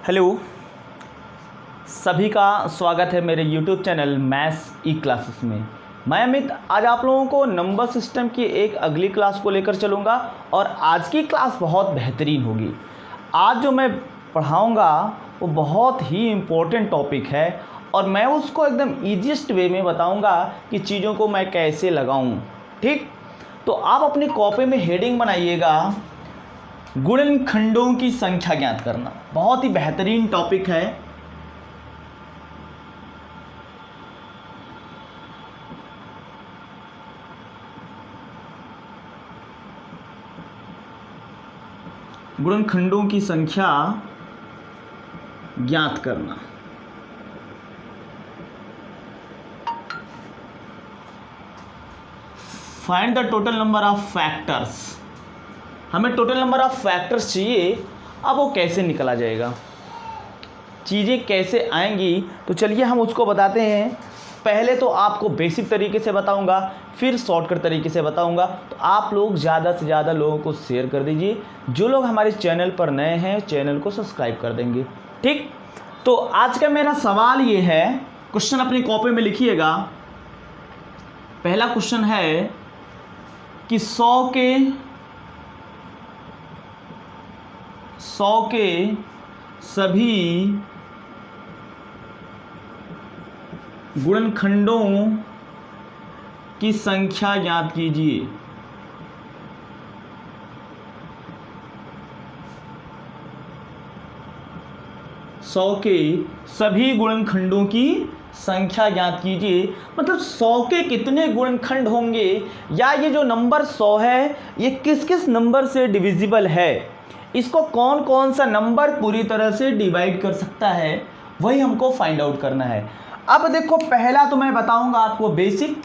Hello, सभी का स्वागत है मेरे YouTube चैनल मैथ्स ई क्लासेस में। मैं अमित आज आप लोगों को नंबर सिस्टम की एक अगली क्लास को लेकर चलूँगा और आज की क्लास बहुत बेहतरीन होगी। आज जो मैं पढ़ाऊँगा वो बहुत ही इम्पोर्टेंट टॉपिक है और मैं उसको एकदम ईजीएस्ट वे में बताऊँगा कि चीज़ों को मैं कैसे लगाऊँ। ठीक, तो आप अपनी कॉपी में हेडिंग बनाइएगा, गुणनखंडों की संख्या ज्ञात करना। बहुत ही बेहतरीन टॉपिक है। गुणनखंडों की संख्या ज्ञात करना। Find the total number of factors. हमें टोटल नंबर ऑफ फैक्टर्स चाहिए। अब वो कैसे निकला जाएगा, चीज़ें कैसे आएंगी, तो चलिए हम उसको बताते हैं। पहले तो आपको बेसिक तरीके से बताऊंगा, फिर शॉर्टकट तरीके से बताऊंगा। तो आप लोग ज़्यादा से ज़्यादा लोगों को शेयर कर दीजिए। जो लोग हमारे चैनल पर नए हैं चैनल को सब्सक्राइब कर देंगे। ठीक, तो आज का मेरा सवाल ये है, क्वेश्चन अपनी कॉपी में लिखिएगा। पहला क्वेश्चन है कि 100 के सभी गुणनखंडों की संख्या ज्ञात कीजिए। सौ के सभी गुणनखंडों की संख्या ज्ञात कीजिए। मतलब 100 के कितने गुणनखंड होंगे, या ये जो नंबर 100 है ये किस किस नंबर से डिविजिबल है, इसको कौन कौन सा नंबर पूरी तरह से डिवाइड कर सकता है, वही हमको फाइंड आउट करना है। अब देखो, पहला तो मैं बताऊंगा आपको बेसिक।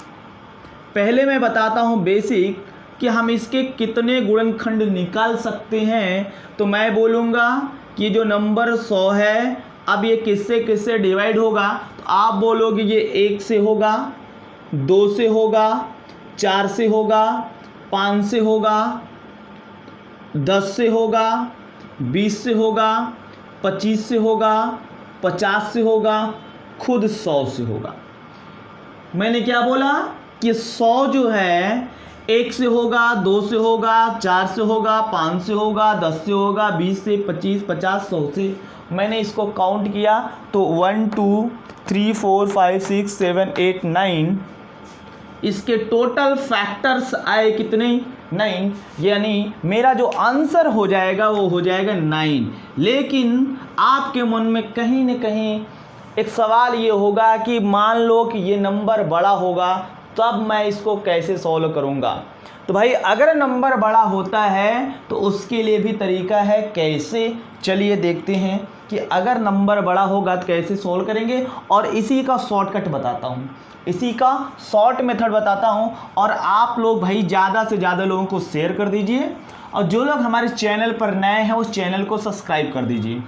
पहले मैं बताता हूं बेसिक कि हम इसके कितने गुणनखंड निकाल सकते हैं। तो मैं बोलूँगा कि जो नंबर 100 है, अब ये किससे किससे डिवाइड होगा। तो आप बोलोगे ये 1 से होगा, 2 से होगा, 4 से होगा, 5 से होगा, 10 से होगा, 20 से होगा, 25 से होगा, 50 से होगा, खुद 100 से होगा। मैंने क्या बोला कि 100 जो है 1 से होगा, 2 से होगा, 4 से होगा, 5 से होगा, 10 से होगा, 20 से, 25, 50, 100 से। मैंने इसको काउंट किया तो 1 2 3 4 5 6 7 8 9 इसके टोटल फैक्टर्स आए कितने, 9। यानी मेरा जो आंसर हो जाएगा वो हो जाएगा 9। लेकिन आपके मन में कहीं न कहीं एक सवाल ये होगा कि मान लो कि ये नंबर बड़ा होगा, तो अब मैं इसको कैसे सॉल्व करूँगा। तो भाई अगर नंबर बड़ा होता है तो उसके लिए भी तरीका है। कैसे, चलिए देखते हैं कि अगर नंबर बड़ा होगा तो कैसे सॉल्व करेंगे। और इसी का शॉर्टकट बताता हूँ, इसी का शॉर्ट मेथड बताता हूँ। और आप लोग भाई ज़्यादा से ज़्यादा लोगों को शेयर कर दीजिए, और जो लोग हमारे चैनल पर नए हैं उस चैनल को सब्सक्राइब कर दीजिए।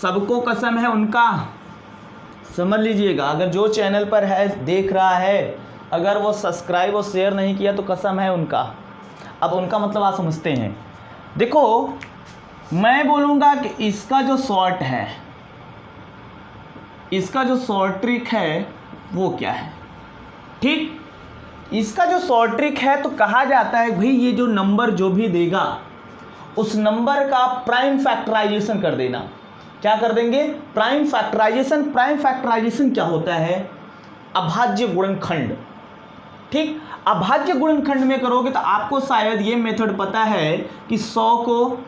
सबको कसम है उनका, समझ लीजिएगा। अगर जो चैनल पर है देख रहा है, अगर वो सब्सक्राइब और शेयर नहीं किया तो कसम है उनका। अब उनका मतलब आप समझते हैं। देखो, मैं बोलूँगा कि इसका जो शॉर्ट है, इसका जो शॉर्ट ट्रिक है वो क्या है। ठीक, इसका जो शॉर्ट ट्रिक है तो कहा जाता है भाई ये जो नंबर जो भी देगा उस नंबर का प्राइम फैक्टराइजेशन कर देना। क्या कर देंगे, प्राइम फैक्टराइजेशन। प्राइम फैक्टराइजेशन क्या होता है, अभाज्य गुणनखंड। ठीक, अभाज्य गुणनखंड में करोगे तो आपको शायद ये मेथड पता है कि 100 को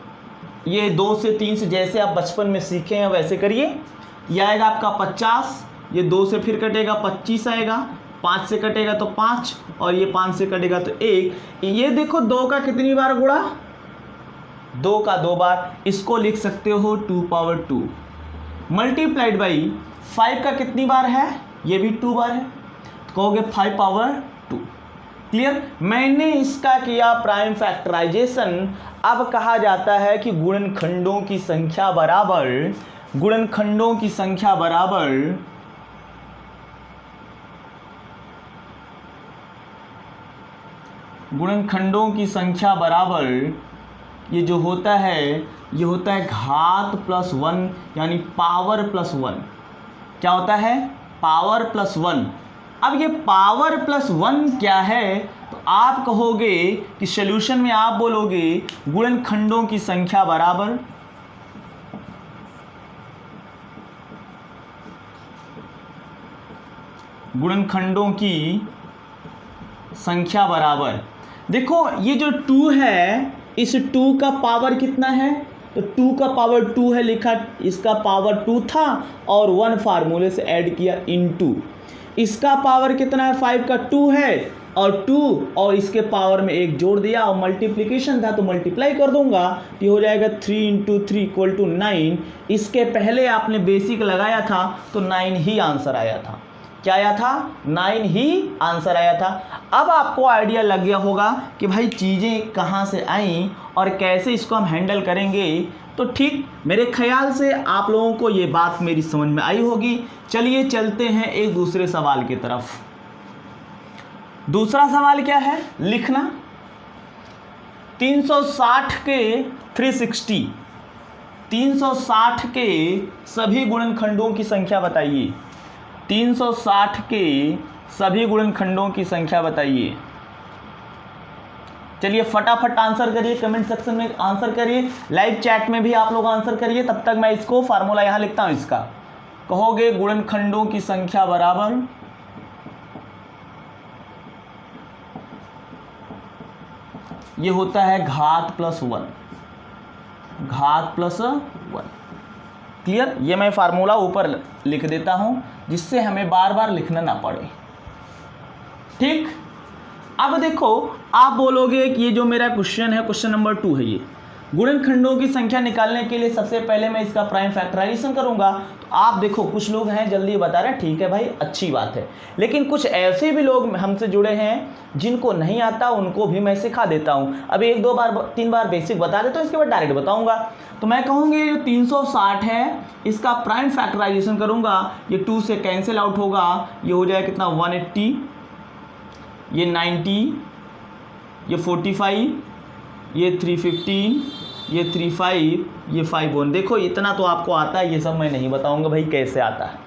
ये 2 से 3 से, जैसे आप बचपन में सीखे हैं वैसे करिए। यह आएगा आपका 50, ये 2 से फिर कटेगा 25 आएगा, 5 से कटेगा तो 5, और ये 5 से कटेगा तो 1। ये देखो 2 का कितनी बार गुणा, 2 का 2 बार। इसको लिख सकते हो 2 पावर 2 मल्टीप्लाइड बाई 5 का कितनी बार है, ये भी 2 बार है, तो कहोगे 5 पावर 2। क्लियर। मैंने इसका किया प्राइम फैक्टराइजेशन। अब कहा जाता है कि गुणनखंडों की संख्या बराबर, गुणनखंडों की संख्या बराबर गुणनखंडों की संख्या बराबर ये जो होता है ये होता है घात प्लस 1 यानी पावर प्लस 1। क्या होता है? Power plus 1। अब ये पावर प्लस 1 क्या है? तो आप कहोगे कि सॉल्यूशन में आप बोलोगे गुणनखंडों की संख्या बराबर गुणनखंडों की संख्या बराबर। देखो ये जो 2 है, इस 2 का पावर कितना है? तो 2 का पावर 2 है लिखा, इसका पावर 2 था और 1 फार्मूले से ऐड किया इनटू। इसका पावर कितना है? 5 का 2 है और 2 और इसके पावर में 1 जोड़ दिया और मल्टीप्लिकेशन था तो मल्टीप्लाई कर दूंगा। ये हो जाएगा 3 × 3 = 9। इसके पहले आपने बेसिक लगाया था तो 9 ही आंसर आया था। क्या आया था? 9 ही आंसर आया था। अब आपको आइडिया लग गया होगा कि भाई चीज़ें कहाँ से आई और कैसे इसको हम हैंडल करेंगे। तो ठीक मेरे ख्याल से आप लोगों को ये बात मेरी समझ में आई होगी। चलिए चलते हैं एक दूसरे सवाल की तरफ। दूसरा सवाल क्या है? लिखना 360 के 360, 360 के सभी गुणनखंडों की संख्या बताइए। 360 के सभी गुणनखंडों की संख्या बताइए। चलिए फटाफट आंसर करिए, कमेंट सेक्शन में आंसर करिए, लाइव चैट में भी आप लोग आंसर करिए। तब तक मैं इसको फार्मूला यहां लिखता हूं इसका। कहोगे गुणनखंडों की संख्या बराबर ये होता है घात प्लस 1, घात प्लस 1। क्लियर? ये मैं फार्मूला ऊपर लिख देता हूं जिससे हमें बार बार लिखना ना पड़े। ठीक, अब देखो आप बोलोगे कि ये जो मेरा क्वेश्चन है, क्वेश्चन नंबर 2 है, ये गुणनखंडों की संख्या निकालने के लिए सबसे पहले मैं इसका प्राइम फैक्टराइजेशन करूंगा। तो आप देखो कुछ लोग हैं जल्दी बता रहे हैं, ठीक है भाई अच्छी बात है, लेकिन कुछ ऐसे भी लोग हमसे जुड़े हैं जिनको नहीं आता, उनको भी मैं सिखा देता हूं। अब 1 2 बार 3 बार बेसिक बता देता हूं, इसके बाद डायरेक्ट बताऊंगा। तो मैं कहूँगी जो 360 है इसका प्राइम फैक्टराइजेशन करूंगा, ये 2 से कैंसिल आउट होगा, ये हो जाएगा कितना 180, ये 90, ये 45, ये 315, ये 35, ये 51। देखो इतना तो आपको आता है, ये सब मैं नहीं बताऊंगा भाई कैसे आता है।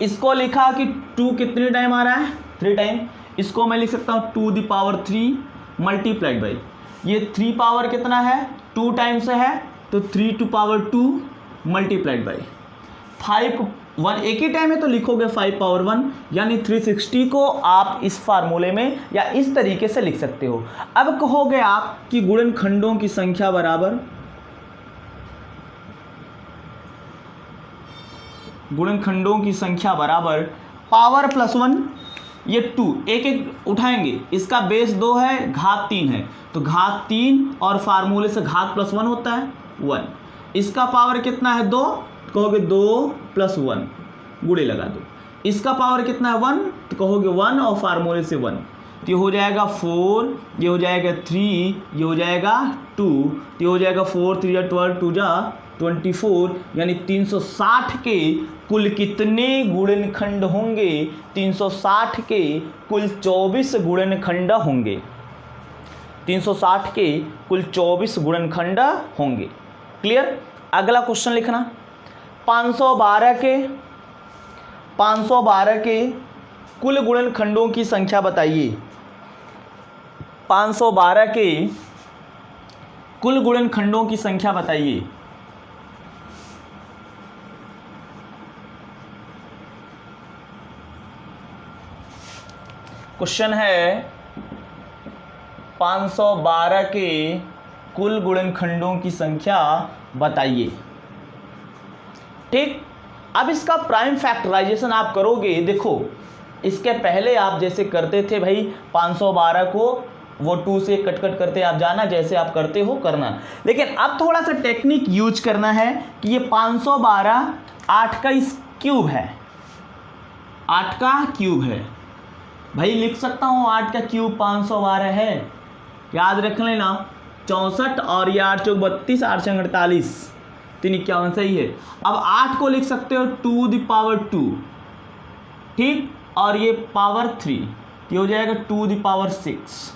इसको लिखा कि 2 कितने टाइम आ रहा है? 3 टाइम। इसको मैं लिख सकता हूँ 2 द पावर 3 मल्टीप्लाइड बाई ये 3 पावर कितना है? 2 टाइम्स है तो 3 टू पावर 2 मल्टीप्लाइड बाई 5 1 एक ही टाइम है तो लिखोगे 5 पावर 1, यानी 360 को आप इस फार्मूले में या इस तरीके से लिख सकते हो। अब कहोगे आप कि गुणनखंडों की संख्या बराबर गुणनखंडों की संख्या बराबर पावर प्लस 1, ये 2 एक एक उठाएंगे, इसका बेस 2 है, घात 3 है तो घात 3 और फार्मूले से घात प्लस 1 होता है 1। इसका पावर कितना है? 2, कहोगे 2 + 1 गुणे लगा दो। इसका पावर कितना है? 1 तो कहोगे 1 और फार्मूले से 1, तो ये हो जाएगा 4, ये हो जाएगा 3, ये हो जाएगा 2, तो ये हो जाएगा 4 3 × 12 2 × 24, यानी 360 के कुल कितने गुणनखंड होंगे? 360 के कुल 24 गुणनखंड होंगे। 360 के कुल 24 गुणनखंड होंगे। क्लियर? अगला क्वेश्चन लिखना 512 के कुल गुणनखंडों की संख्या बताइए। 512 के कुल गुणनखंडों की संख्या बताइए। क्वेश्चन है 512 के कुल गुणनखंडों की संख्या बताइए। ठीक, अब इसका प्राइम फैक्टराइजेशन आप करोगे। देखो इसके पहले आप जैसे करते थे भाई 512 को वो 2 से कट करते आप जाना, जैसे आप करते हो करना, लेकिन अब थोड़ा सा टेक्निक यूज करना है कि ये 512 8 का क्यूब है, 8 का क्यूब है भाई, लिख सकता हूँ 8 का क्यूब 512 है, याद रख लेना 64 और ये 8 चौक 32 8 छंग 48 3 51 सही है। अब 8 को लिख सकते हो 2 द पावर 2, ठीक, और ये पावर 3, ये हो जाएगा 2 द पावर 6,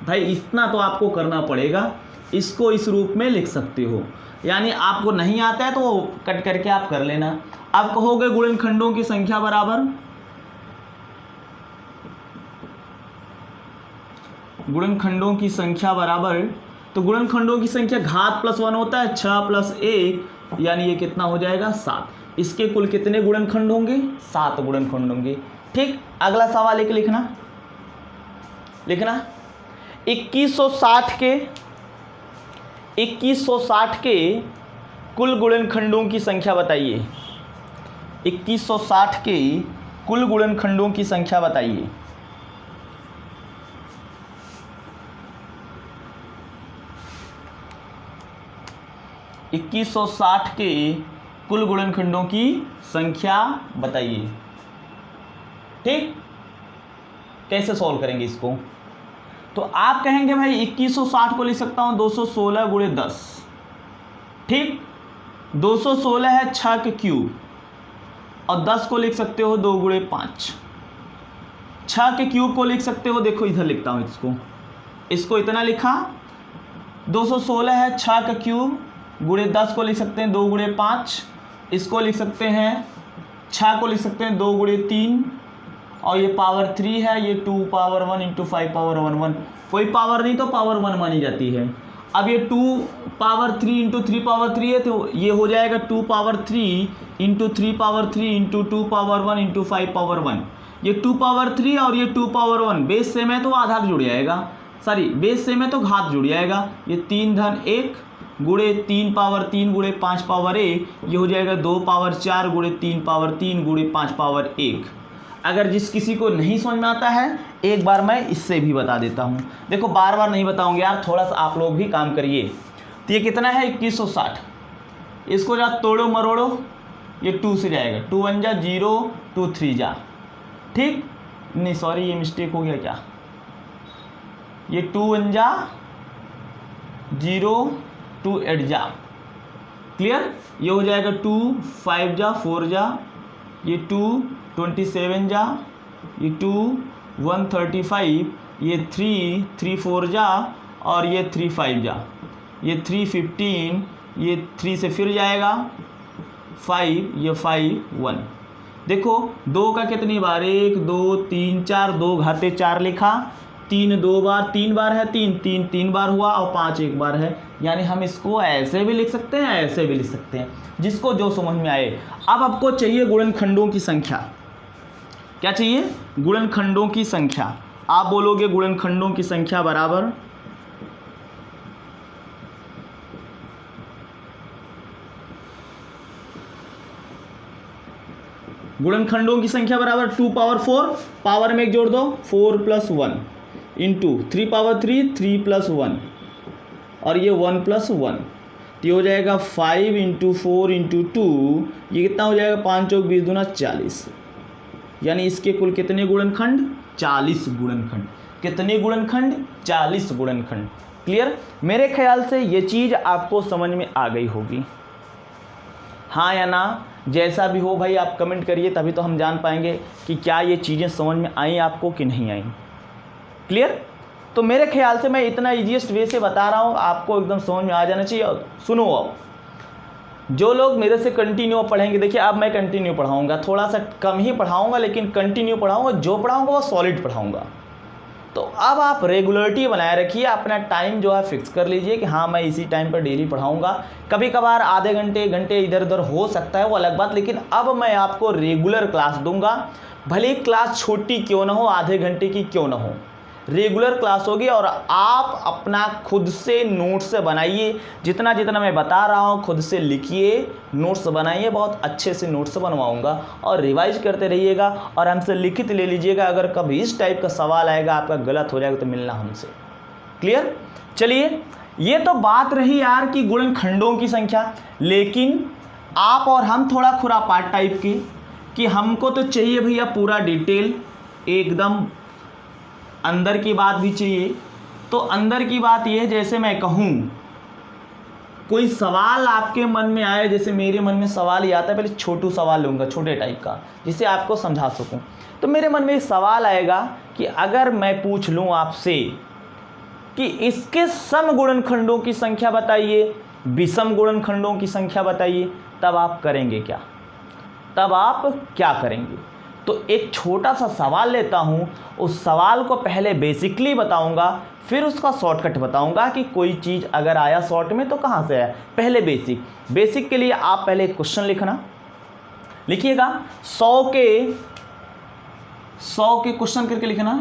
भाई इतना तो आपको करना पड़ेगा, इसको इस रूप में लिख सकते हो। यानी आपको नहीं आता है तो कट करके आप कर लेना। अब कहोगे गुणनखंडों की संख्या बराबर, गुणनखंडों की संख्या बराबर, तो गुणनखंडों की संख्या घात प्लस 1 होता है, 6 प्लस 1 यानी ये कितना हो जाएगा 7। इसके कुल कितने गुणनखंड होंगे? 7 गुणनखंड होंगे। ठीक, अगला सवाल एक लिखना 2160 के कुल गुणनखंडों की संख्या बताइए। 2160 के कुल गुणनखंडों की संख्या बताइए। के कुल गुणनखंडों की संख्या बताइए। ठीक, कैसे सॉल्व करेंगे इसको? तो आप कहेंगे भाई 2160 को लिख सकता हूं 216 गुणे 10। ठीक, 216 है 6 के क्यूब, और 10 को लिख सकते हो 2 गुणे 5। 6 के क्यूब को लिख सकते हो, देखो इधर लिखता हूं इसको इतना लिखा, 216 है 6 का क्यूब गुणे 10 को लिख सकते हैं 2 गुणे 5। इसको लिख सकते हैं 6 को लिख सकते हैं 2 गुणे 3, और ये पावर 3 है, ये 2 पावर 1 इंटू 5 पावर 1, कोई पावर नहीं तो पावर 1 मानी जाती है। अब ये 2 पावर 3 इंटू 3 पावर 3 है, तो ये हो जाएगा 2 power 3 into 3 power 3 into 2 power 1 into 5 power 1। ये 2 पावर 3 और ये 2 पावर 1 बेस सेम है तो आधा जुड़ जाएगा, सॉरी बेस सेम है तो घात जुड़ जाएगा। ये 3 धन 1 गुणे 3 पावर 3 गुणे 5 पावर 1, ये हो जाएगा 2 पावर 4 गुणे 3 पावर 3 गुणे 5 पावर 1। अगर जिस किसी को नहीं समझ में आता है, एक बार मैं इससे भी बता देता हूँ। देखो बार बार नहीं बताऊँगे यार, थोड़ा सा आप लोग भी काम करिए। तो ये कितना है 2160, इसको जा तोड़ो मरोड़ो, ये 2 से जाएगा, 2 1 जा 0, 2 3 जा। ठीक, नहीं सॉरी ये मिस्टेक हो गया क्या, ये 2 1 जा 0, 2 8 जा। क्लियर, ये हो जाएगा 2 5 जा 4 जा, ये 2 27 जा, ये 2 135, ये 3 4 जा, और ये 3 5 जा, ये 3 15, ये 3 से फिर जाएगा 5, ये 5 1। देखो 2 का कितनी बार, 1 2 3 4, 2 घाते 4 लिखा, 3 2 बार, 3 बार है 3 बार हुआ, और 5 1 बार है। यानी हम इसको ऐसे भी लिख सकते हैं, ऐसे भी लिख सकते हैं, जिसको जो समझ में आए। अब आपको चाहिए गुणनखंडों की संख्या। क्या चाहिए? गुणनखंडों की संख्या। आप बोलोगे गुणनखंडों की संख्या बराबर, गुणनखंडों की संख्या बराबर 2 पावर 4, पावर में एक जोड़ दो 4 प्लस 1 इंटू 3 पावर 3 3 प्लस 1, और ये 1 प्लस 1, तो ये हो जाएगा 5 इंटू 4 इंटू 2, ये कितना हो जाएगा 5 चौक 20 दूना 40। यानी इसके कुल कितने गुणनखंड? 40 गुणनखंड। कितने गुणनखंड? 40 गुणनखंड। क्लियर? मेरे ख्याल से ये चीज़ आपको समझ में आ गई होगी, हाँ या ना? जैसा भी हो भाई आप कमेंट करिए, तभी तो हम जान पाएंगे कि क्या ये चीज़ें समझ में आई आपको कि नहीं आई। क्लियर? तो मेरे ख्याल से मैं इतना ईजीएस्ट वे से बता रहा हूँ, आपको एकदम समझ में आ जाना चाहिए। सुनो, अब जो लोग मेरे से कंटिन्यू पढ़ेंगे, देखिए अब मैं कंटिन्यू पढ़ाऊँगा, थोड़ा सा कम ही पढ़ाऊँगा लेकिन कंटिन्यू पढ़ाऊँगा, जो पढ़ाऊँगा वो सॉलिड पढ़ाऊँगा। तो अब आप रेगुलरिटी बनाए रखिए, अपना टाइम जो है फिक्स कर लीजिए कि हाँ मैं इसी टाइम पर डेली पढ़ाऊँगा। कभी कभार आधे घंटे घंटे इधर उधर हो सकता है, वो अलग बात, लेकिन अब मैं आपको रेगुलर क्लास दूंगा। भले ही क्लास छोटी क्यों ना हो, आधे घंटे की क्यों ना हो, रेगुलर क्लास होगी। और आप अपना खुद से नोट्स बनाइए, जितना जितना मैं बता रहा हूँ खुद से लिखिए, नोट्स बनाइए, बहुत अच्छे से नोट्स बनवाऊँगा, और रिवाइज करते रहिएगा, और हमसे लिखित ले लीजिएगा। अगर कभी इस टाइप का सवाल आएगा, आपका गलत हो जाएगा, तो मिलना हमसे। क्लियर? चलिए, ये तो बात रही यार कि गुणनखंडों की संख्या, लेकिन आप और हम थोड़ा खुरापात टाइप की, कि हमको तो चाहिए भैया पूरा डिटेल, एकदम अंदर की बात भी चाहिए। तो अंदर की बात ये है, जैसे मैं कहूँ कोई सवाल आपके मन में आए, जैसे मेरे मन में सवाल ही आता है, पहले छोटू सवाल लूँगा, छोटे टाइप का, जिसे आपको समझा सकूँ। तो मेरे मन में एक सवाल आएगा कि अगर मैं पूछ लूँ आपसे कि इसके सम गुणनखंडों की संख्या बताइए, विषम गुणनखंडों की संख्या बताइए, तब आप करेंगे क्या? तब आप क्या करेंगे? तो एक छोटा सा सवाल लेता हूँ, उस सवाल को पहले बेसिकली बताऊँगा, फिर उसका शॉर्टकट बताऊँगा कि कोई चीज़ अगर आया शॉर्ट में तो कहाँ से आया। पहले बेसिक के लिए आप पहले क्वेश्चन लिखना, लिखिएगा 100 के क्वेश्चन करके लिखना,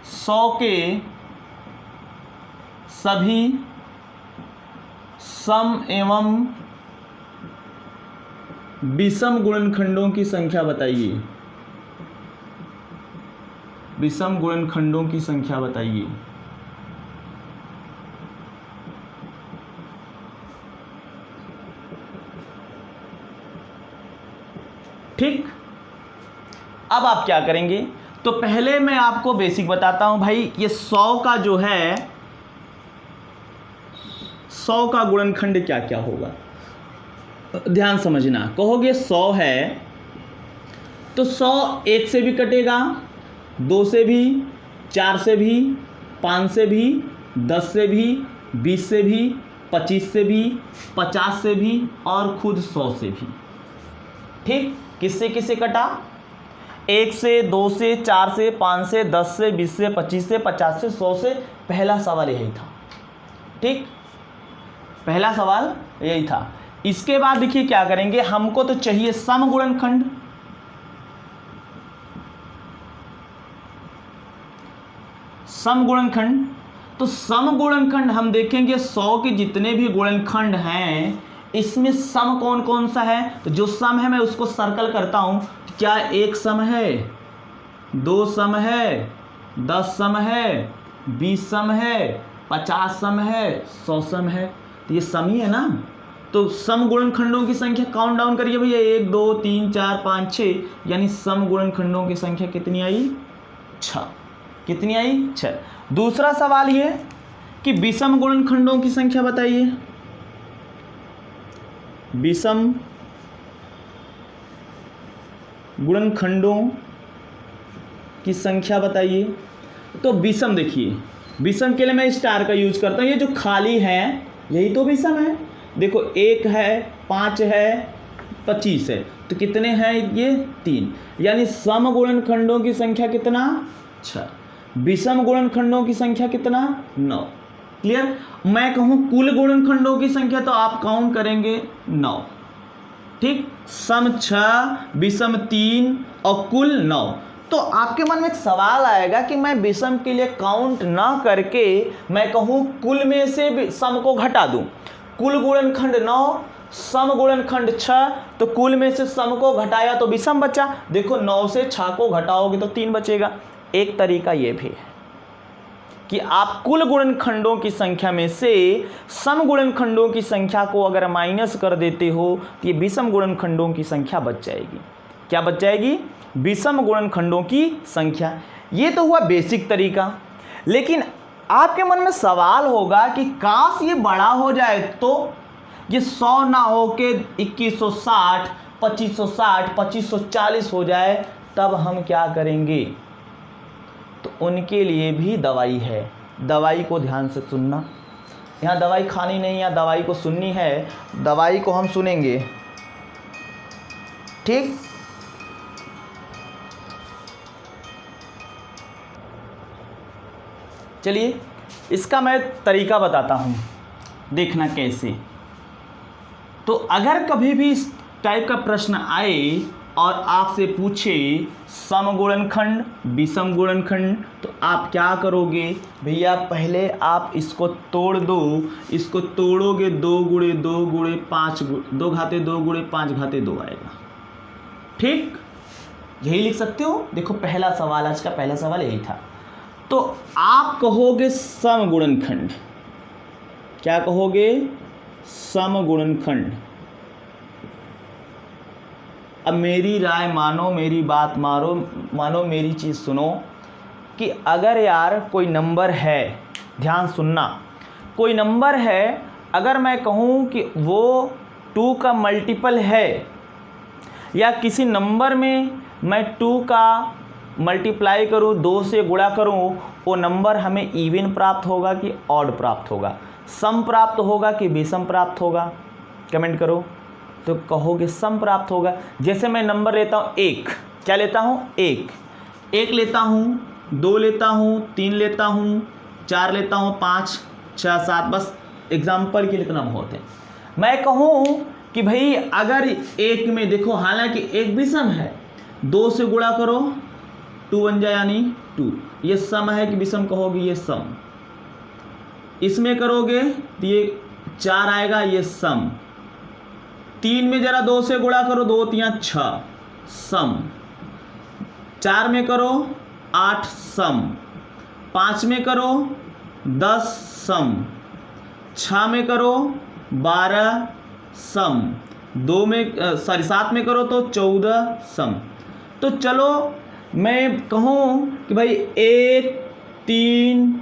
100 के सभी सम एवं विषम गुणनखंडों की संख्या बताइए, विषम गुणनखंडों की संख्या बताइए। ठीक, अब आप क्या करेंगे? तो पहले मैं आपको बेसिक बताता हूं भाई, ये 100 का जो है 100 का गुणनखंड क्या क्या होगा, ध्यान समझना। कहोगे 100 है तो 100 1 से भी कटेगा, 2 से भी, 4 से भी, 5 से भी, 10 से भी, 20 से भी, 25 से भी, 50 से भी और खुद 100 से भी। ठीक, किससे किससे कटा? 1 से, 2 से, 4 से, 5 से, 10 से, 20 से, 25 से, 50 से, 100 से। पहला सवाल यही था। ठीक, पहला सवाल यही था। इसके बाद देखिए क्या करेंगे, हमको तो चाहिए सम गुणनखंड। सम गुणनखंड, तो सम गुणनखंड हम देखेंगे 100 के जितने भी गुणनखंड हैं इसमें सम कौन कौन सा है। तो जो सम है मैं उसको सर्कल करता हूं। क्या 1 सम है, 2 सम है, 10 सम है, 20 सम है, 50 सम है, 100 सम है। तो ये सम ही है ना। तो सम गुणनखंडों की संख्या काउंट डाउन करिए भैया, 1 2 3 4 5 6, यानी सम गुणनखंडों की संख्या कितनी आई? 6। कितनी आई? 6। दूसरा सवाल ये कि विषम गुणनखंडों की संख्या बताइए, विषम गुणनखंडों की संख्या बताइए। तो विषम देखिए, विषम के लिए मैं स्टार का यूज करता हूँ। ये जो खाली है यही तो विषम है। देखो 1 है, 5 है, 25 है, तो कितने हैं ये? 3। यानी सम गुणनखंडों की संख्या कितना? 6। विषम गुणनखंडों की संख्या कितना? 9। क्लियर? मैं कहूँ कुल गुणनखंडों की संख्या तो आप काउंट करेंगे 9। ठीक, सम 6, विषम 3 और कुल 9। तो आपके मन में एक सवाल आएगा कि मैं विषम के लिए काउंट ना करके मैं कहूँ कुल में से सम को घटा दूं। कुल गुणनखंड 9, सम गुणनखंड 6, तो कुल में से सम को घटाया तो विषम बचा। देखो 9 से 6 को घटाओगे तो 3 बचेगा। एक तरीका ये भी है कि आप कुल गुणनखंडों की संख्या में से सम गुणनखंडों की संख्या को अगर माइनस कर देते हो तो ये विषम गुणनखंडों की संख्या बच जाएगी। क्या बच जाएगी? विषम गुणनखंडों की संख्या। ये तो हुआ बेसिक तरीका। लेकिन आपके मन में सवाल होगा कि काश ये बड़ा हो जाए, तो ये 100 ना हो के 2160, 2560, 2540 हो जाए, तब हम क्या करेंगे? तो उनके लिए भी दवाई है। दवाई को ध्यान से सुनना। यहाँ दवाई खानी नहीं, यहाँ दवाई को सुननी है। दवाई को हम सुनेंगे। ठीक, चलिए इसका मैं तरीका बताता हूँ, देखना कैसे। तो अगर कभी भी इस टाइप का प्रश्न आए और आपसे पूछे सम गुणनखंड, विषम गुणनखंड, तो आप क्या करोगे भैया? पहले आप इसको तोड़ दो। इसको तोड़ोगे 2 गुणे 2 गुणे 5, 2 घाते 2 गुणे 5 घाते 2 आएगा। ठीक, यही लिख सकते हो। देखो पहला सवाल, आज का पहला सवाल यही था। तो आप कहोगे सम गुणनखंड। क्या कहोगे? सम गुणनखंड। अब मेरी राय मानो, मेरी बात मानो, मेरी चीज़ सुनो कि अगर यार कोई नंबर है, ध्यान सुनना, कोई नंबर है, अगर मैं कहूँ कि वो 2 का मल्टीपल है, या किसी नंबर में मैं 2 का मल्टीप्लाई करूँ, 2 से गुणा करूँ, वो नंबर हमें इवन प्राप्त होगा कि ऑड प्राप्त होगा, सम प्राप्त होगा कि विषम प्राप्त होगा? कमेंट करो। तो कहोगे सम प्राप्त होगा। जैसे मैं नंबर लेता हूँ 1, क्या लेता हूँ? 1 लेता हूँ, 2 लेता हूँ, 3 लेता हूँ, 4 लेता हूँ, 5, 6, 7, बस एग्जाम्पल के लिए इतना बहुत है। मैं कहूँ कि भाई अगर 1 में देखो, हालांकि 1 विषम है, 2 से गुणा करो, 2 बन जाए यानी 2, ये सम है कि विषम? कहोगे ये सम। इसमें करोगे तो ये 4 आएगा, ये सम। 3 में जरा 2 से गुणा करो, 2 3 6, सम। 4 में करो 8, सम। 5 में करो 10, सम। 6 में करो 12, सम। 7 में करो तो 14, सम। तो चलो मैं कहूँ कि भाई 1 3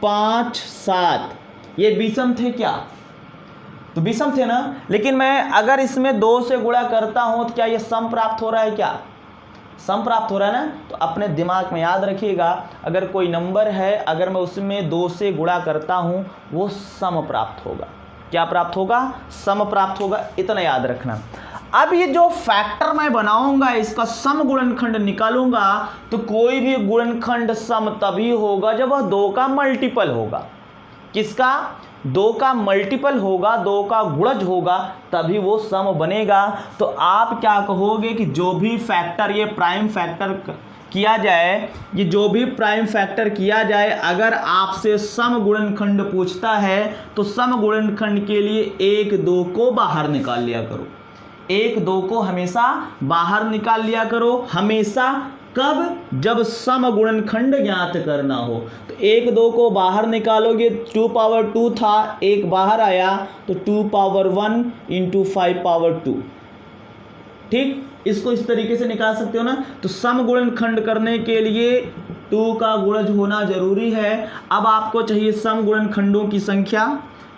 5 7 ये विषम थे क्या? तो विषम थे ना। लेकिन मैं अगर इसमें 2 से गुणा करता हूँ तो क्या ये सम प्राप्त हो रहा है? क्या सम प्राप्त हो रहा है ना? तो अपने दिमाग में याद रखिएगा, अगर कोई नंबर है, अगर मैं उसमें 2 से गुणा करता हूँ, वो सम प्राप्त होगा। क्या प्राप्त होगा? सम प्राप्त होगा। इतना याद रखना। अब ये जो फैक्टर मैं बनाऊंगा, इसका सम गुणनखंड निकालूंगा, तो कोई भी गुणनखंड सम तभी होगा जब वह 2 का मल्टीपल होगा। किसका? 2 का मल्टीपल होगा, 2 का गुणज होगा, तभी वो सम बनेगा। तो आप क्या कहोगे कि जो भी फैक्टर ये प्राइम फैक्टर किया जाए, ये जो भी प्राइम फैक्टर किया जाए, अगर आपसे सम गुणनखंड पूछता है तो सम गुणनखंड के लिए 1 2 को बाहर निकाल लिया करो। 1 2 को हमेशा बाहर निकाल लिया करो। हमेशा कब? जब सम गुणनखंड ज्ञात करना हो। तो 1 2 को बाहर निकालोगे, 2 पावर 2 था, 1 बाहर आया तो 2 पावर 1 इंटू 5 पावर 2। ठीक, इसको इस तरीके से निकाल सकते हो ना। तो सम गुणनखंड करने के लिए 2 का गुणज होना जरूरी है। अब आपको चाहिए सम गुणनखंडों की संख्या।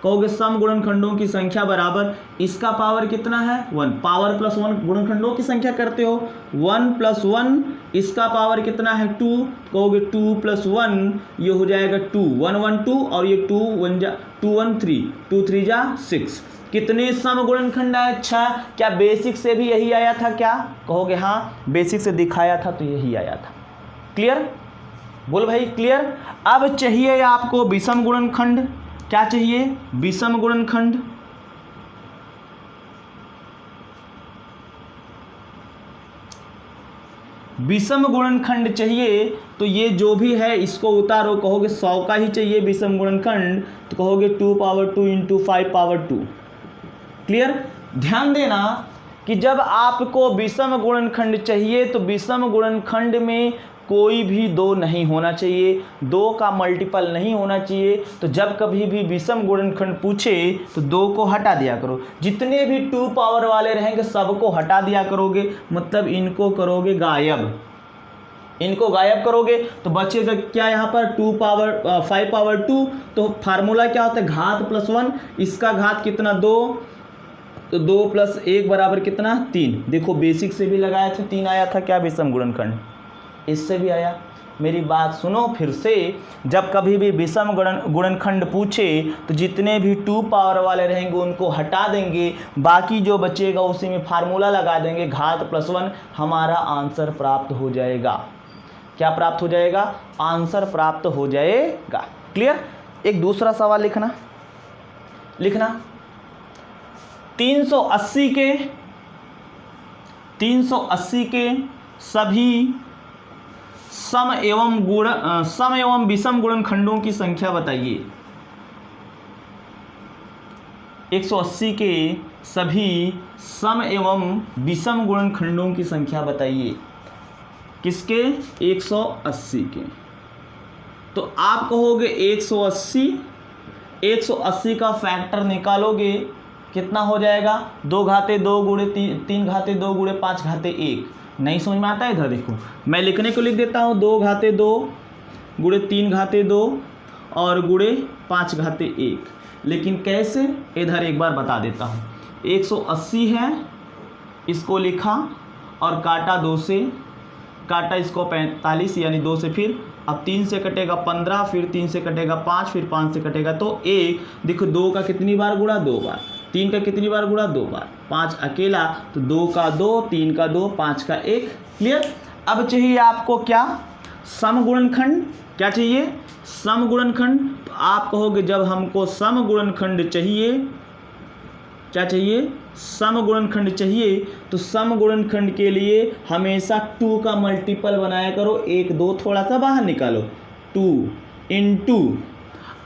कहोगे सम गुणनखंडों की संख्या बराबर इसका पावर कितना है? 1। पावर प्लस 1 गुणनखंडों की संख्या करते हो, 1 प्लस 1 इसका पावर कितना है? 2। कहोगे 2 प्लस 1 ये हो जाएगा 2, 1 1 2 और ये 2 1 3, 2 3 जा 6। कितने सम गुणनखंड आए? 6। क्या बेसिक से भी यही आया था क्या? कहोगे हाँ, बेसिक से दिखाया था तो यही आया था। क्लियर? बोल भाई क्लियर। अब चाहिए आपको विषम गुणनखंड। क्या चाहिए? विषम गुणनखंड। विषम गुणनखंड चाहिए तो ये जो भी है इसको उतारो। कहोगे 100 का ही चाहिए विषम गुणनखंड, तो कहोगे 2 पावर 2 इंटू 5 पावर 2। क्लियर? ध्यान देना कि जब आपको विषम गुणनखंड चाहिए तो विषम गुणनखंड में कोई भी 2 नहीं होना चाहिए, 2 का मल्टीपल नहीं होना चाहिए। तो जब कभी भी विषम गुणनखंड पूछे तो 2 को हटा दिया करो। जितने भी 2 पावर वाले रहेंगे सबको हटा दिया करोगे, मतलब इनको करोगे गायब। इनको गायब करोगे तो बचेगा क्या? यहाँ पर 5 पावर 2। तो फार्मूला क्या होता है? घात प्लस 1। इसका घात कितना? 2। तो 2 प्लस 1 बराबर कितना? 3। देखो बेसिक से भी लगाया था, 3 आया था। क्या? विषम गुणनखंड। इससे भी आया। मेरी बात सुनो फिर से, जब कभी भी विषम गुणनखंड पूछे तो जितने भी 2 पावर वाले रहेंगे उनको हटा देंगे, बाकी जो बचेगा उसी में फार्मूला लगा देंगे, घात प्लस 1, हमारा आंसर प्राप्त हो जाएगा। क्या प्राप्त हो जाएगा? आंसर प्राप्त हो जाएगा। क्लियर? एक दूसरा सवाल लिखना 380 के सभी सम एवं विषम गुणनखंडों की संख्या बताइए। 180 के सभी सम एवं विषम गुणनखंडों की संख्या बताइए। किसके? 180 के। तो आप कहोगे 180 का फैक्टर निकालोगे, कितना हो जाएगा? 2 घाते 2 गुणे 3 घाते 2 गुणे 5 घाते 1। नहीं समझ में आता है? इधर देखो, मैं लिखने को लिख देता हूँ, 2 घाते 2 गुणे 3 घाते 2 और गुणे 5 घाते 1। लेकिन कैसे? इधर एक बार बता देता हूँ। 180 है, इसको लिखा और काटा 2 से, काटा इसको 45 यानी 2 से, फिर अब 3 से कटेगा 15, फिर 3 से कटेगा 5, फिर 5 से कटेगा तो 1। देखो 2 का कितनी बार गुणा, 2 बार। 3 का कितनी बार गुणा, 2 बार। 5 अकेला तो 2 का 2, 3 का 2, 5 का 1। क्लियर। अब चाहिए आपको क्या, समगुणनखंड। क्या चाहिए, समगुणनखंड। तो आप कहोगे जब हमको समगुणनखंड चाहिए, क्या चाहिए, समगुणनखंड चाहिए, तो समगुणनखंड के लिए हमेशा 2 का मल्टीपल बनाया करो। 1 2 थोड़ा सा बाहर निकालो, 2 इंटू।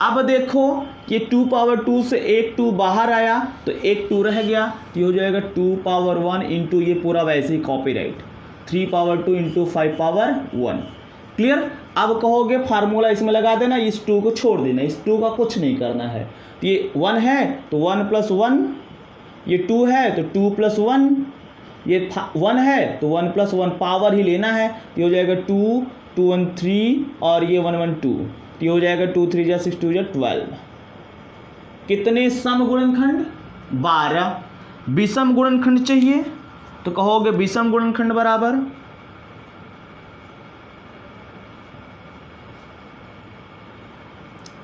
अब देखो ये 2 पावर 2 से एक 2 बाहर आया तो एक 2 रह गया, तो ये हो जाएगा 2 पावर 1 इंटू, ये पूरा वैसे ही copyright, 3 power 2 into 5 power 1। Clear. अब कहोगे फार्मूला इसमें लगा देना, इस 2 को छोड़ देना, इस 2 का कुछ नहीं करना है। तो ये 1 है तो 1 प्लस 1, ये 2 है तो 2 प्लस 1, ये 1 है तो 1 प्लस 1 पावर ही लेना है। तो ये हो जाएगा 2 2 1 3 और ये 1 1 2, तो ये हो जाएगा 2 3 जा 6 2 जा 12। कितने समगुणनखंड, 12। विषम गुणनखंड चाहिए तो कहोगे विषम गुणनखंड बराबर,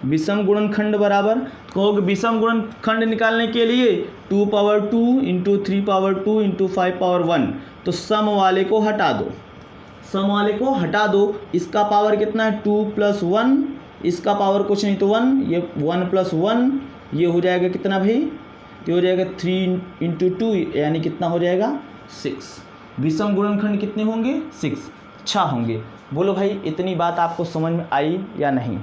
विषम गुणनखंड बराबर, कहोगे विषम गुणनखंड निकालने के लिए 2 power 2 into 3 power 2 into 5 power 1। तो सम वाले को हटा दो, सम वाले को हटा दो। इसका पावर कितना है, 2 प्लस 1, इसका पावर कुछ नहीं तो 1, ये 1 प्लस 1, ये हो जाएगा कितना भाई, ये हो जाएगा 3 इंटू 2 यानी कितना हो जाएगा 6। विषम गुणनखंड कितने होंगे, 6। अच्छा होंगे। बोलो भाई इतनी बात आपको समझ में आई या नहीं।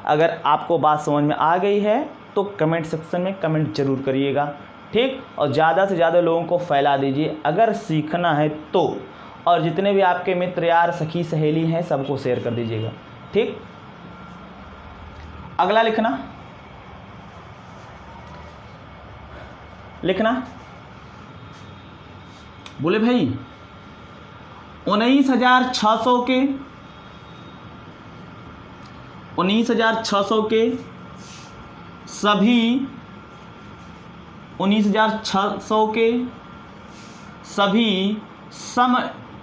अगर आपको बात समझ में आ गई है तो कमेंट सेक्शन में कमेंट जरूर करिएगा, ठीक। और ज़्यादा से ज़्यादा लोगों को फैला दीजिए अगर सीखना है तो। और जितने भी आपके मित्र यार सखी सहेली हैं सबको शेयर कर दीजिएगा, ठीक। अगला लिखना, लिखना। बोले भाई 19,600 के 19,600 के सभी 19,600 के सभी सम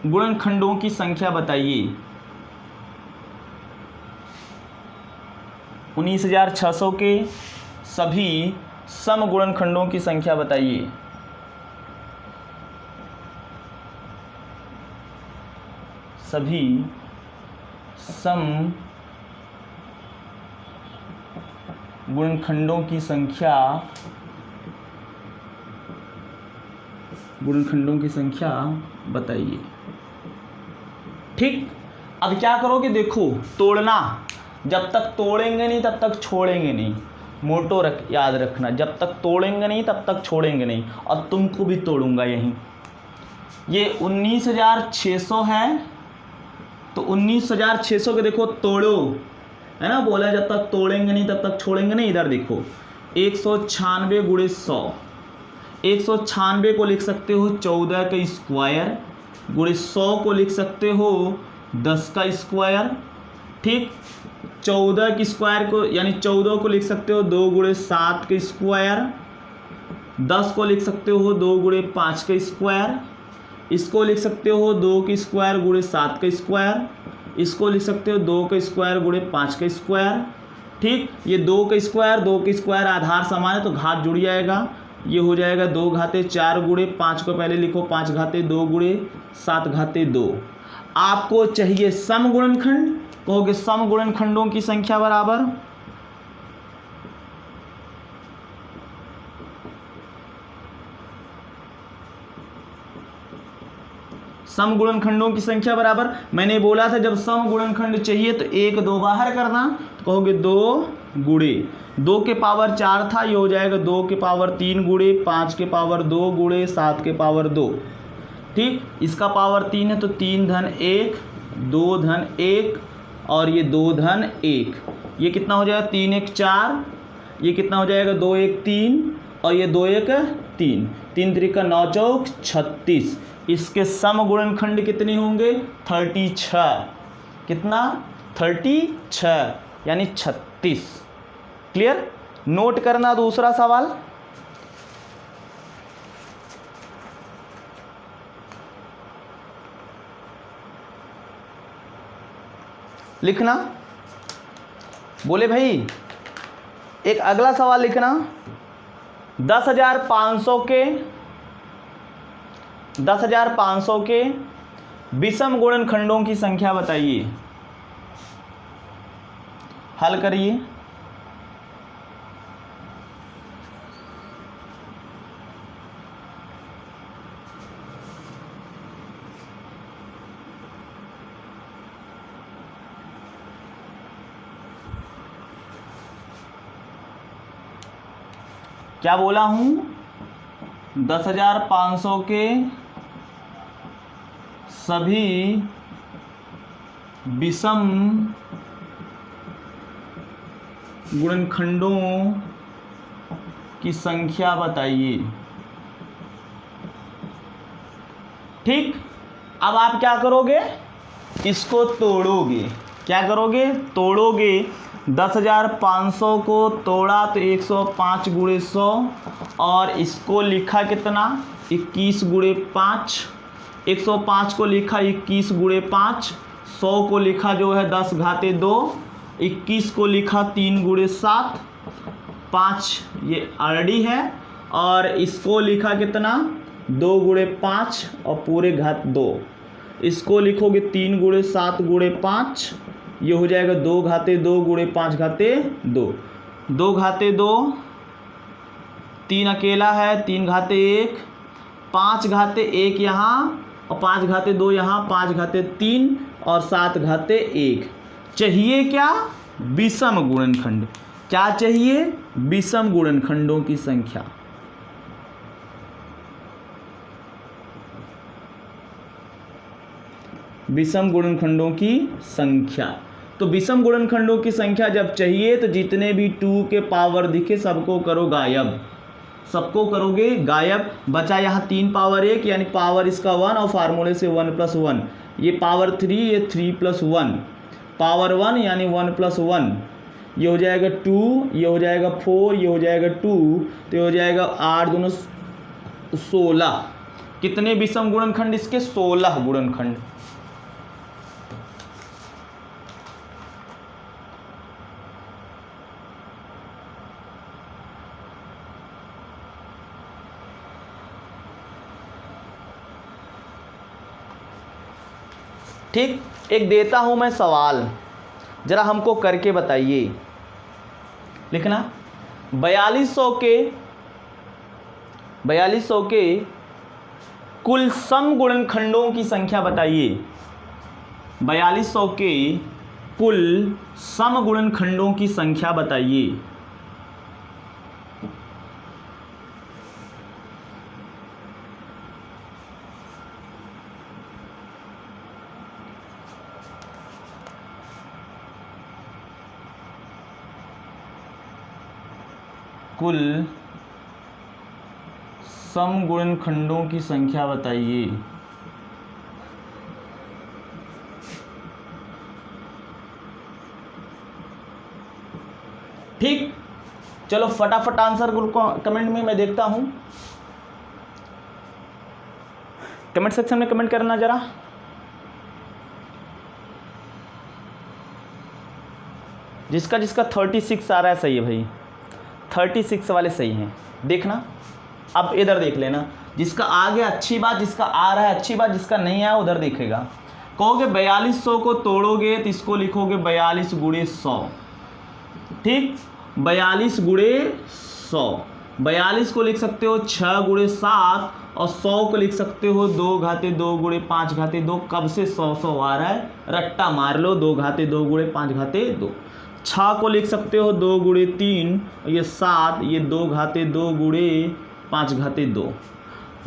गुणनखंडों की संख्या बताइए। 19,600 के सभी सम गुणनखंडों की संख्या बताइए। सभी सम गुणनखंडों की संख्या, गुणनखंडों की संख्या बताइए, ठीक। अब क्या करोगे, देखो तोड़ना, जब तक तोड़ेंगे नहीं तब तक छोड़ेंगे नहीं। मोटो याद रखना, जब तक तोड़ेंगे नहीं तब तक छोड़ेंगे नहीं। और तुमको भी तोड़ूंगा यहीं। ये 19,600 है तो 19,600 के देखो तोड़ो, है ना, बोला जब तक तोड़ेंगे नहीं तब तक छोड़ेंगे नहीं। इधर देखो 196 गुणे 100, 196 को लिख सकते हो 14 का स्क्वायर, गुणे 100 को लिख सकते हो 10 का स्क्वायर, ठीक। 14 के स्क्वायर को यानी 14 को लिख सकते हो 2 गुणे 7 का स्क्वायर, 10 को लिख सकते हो 2 गुणे 5 का स्क्वायर, इसको लिख सकते हो 2 का स्क्वायर गुणे 7 का स्क्वायर, इसको लिख सकते हो 2 का स्क्वायर गुणे 5 का स्क्वायर, ठीक। ये 2 का स्क्वायर आधार समान है तो घात जुड़ जाएगा। ये हो जाएगा 2 घाते 4 गुणे 5 को पहले लिखो 5 घाते 2 गुणे 7 घाते 2। आपको चाहिए सम गुणनखंड, कहोगे सम गुणनखंडों की संख्या बराबर सम गुणनखंडों की संख्या बराबर, मैंने बोला था जब सम गुणनखंड चाहिए तो 1 2 बाहर करना, तो कहोगे 2 गुणे 2 के पावर 4 था, ये हो जाएगा 2 के पावर 3 गुणे 5 के पावर 2 गुणे 7 के पावर 2, ठीक। इसका पावर 3 है तो 3 धन 1 2 धन 1 और ये 2 धन 1, ये कितना हो जाएगा 3 1 4, ये कितना हो जाएगा 2 1 3 और ये 2 1 3, 3 3 का 9 चौक 36। इसके सम गुणनखंड कितने होंगे 36, कितना 36 यानी 36। क्लियर। नोट करना दूसरा सवाल, लिखना। बोले भाई एक अगला सवाल लिखना, 10,500 के विषम गुणनखंडों की संख्या बताइए। हल करिए। क्या बोला हूं? 10,500 के सभी विषम गुणनखंडों की संख्या बताइए। ठीक, अब आप क्या करोगे? इसको तोड़ोगे। क्या करोगे? तोड़ोगे। 10,500 को तोड़ा तो 105 गुणे 100, और इसको लिखा कितना? 21 गुणे 5। 105 को लिखा 21 गुणे 5, 100 को लिखा जो है 10 घाते 2, 21 को लिखा 3 गुणे 7, 5 ये आरडी है, और इसको लिखा कितना? 2 गुणे 5 और पूरे घात 2। इसको लिखोगे 3 गुणे 7 गुणे 5, ये हो जाएगा 2 घाते 2 गुणे 5 घाते 2। 2 घाते 2, 3 अकेला है, 3 घाते 1, 5 घाते 1 यहाँ, और 5 घाते 2 यहाँ, 5 घाते 3 और 7 घाते 1। चाहिए क्या? विषम गुणनखंड। क्या चाहिए? विषम गुणनखंडों की संख्या। विषम गुणनखंडों की संख्या। तो विषम गुणनखंडों की संख्या जब चाहिए तो जितने भी 2 के पावर दिखे सबको करो गायब। सबको करोगे गायब। बचा यहाँ 3 पावर 1 यानी पावर इसका 1, और फार्मूले से 1 + 1। ये पावर 3, ये 3 + 1, पावर 1 यानी 1 + 1। ये हो जाएगा 2, ये हो जाएगा 4, ये हो जाएगा 2, तो ये हो जाएगा 8 दूनी 16। कितने विषम गुणनखंड इसके? 16 गुणनखंड। ठीक, एक देता हूं मैं सवाल, जरा हमको करके बताइए। लिखना, 4200 के कुल सम गुणनखंडों की संख्या बताइए। 4200 के कुल सम गुणनखंडों की संख्या बताइए। कुल सम गुणनखंडों की संख्या बताइए। ठीक, चलो फटाफट आंसर कमेंट में मैं देखता हूं। कमेंट सेक्शन में कमेंट करना जरा। जिसका 36 आ रहा है सही है भाई, 36 वाले सही हैं। देखना, अब इधर देख लेना, जिसका आ गया अच्छी बात, जिसका आ रहा है अच्छी बात, जिसका नहीं आया उधर देखेगा। कहोगे 4200 को तोड़ोगे तो इसको लिखोगे 42 गुणे 100। ठीक, 42 गुणे 100। 42 को लिख सकते हो 6 गुणे 7, और 100 को लिख सकते हो 2 घाते 2 गुणे 5 घाते 2। कब से 100 आ रहा है? रट्टा मार लो, 2 घाते 2 गुणे 5 घाते 2। 6 को लिख सकते हो 2 गुणे 3, और ये 7, ये 2 घाते 2 गुणे 5 घाते 2।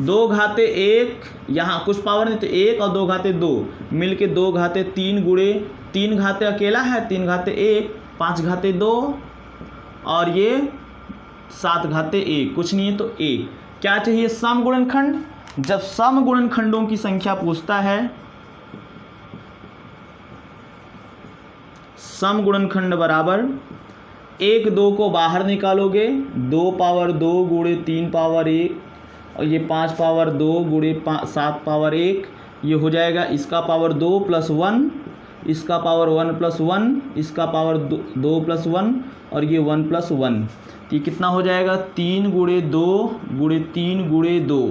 2 घाते 1 यहाँ कुछ पावर नहीं तो 1 और 2 घाते 2 मिलके 2 घाते 3 गुणे 3 घाते अकेला है, 3 घाते 1, 5 घाते 2, और ये 7 घाते 1, कुछ नहीं है तो 1। क्या चाहिए? सम गुणनखंड। जब सम गुणनखंडों की संख्या पूछता है, सम गुणनखंड बराबर 1 2 को बाहर निकालोगे, 2 पावर 2 गुणे 3 पावर 1, और ये 5 पावर 2 गुणे 7 पावर 1, ये हो जाएगा इसका पावर 2 + 1, इसका पावर 1+1, इसका पावर 2+1 और ये 1+1, तो ये कितना हो जाएगा 3 × 2 × 3 × 2,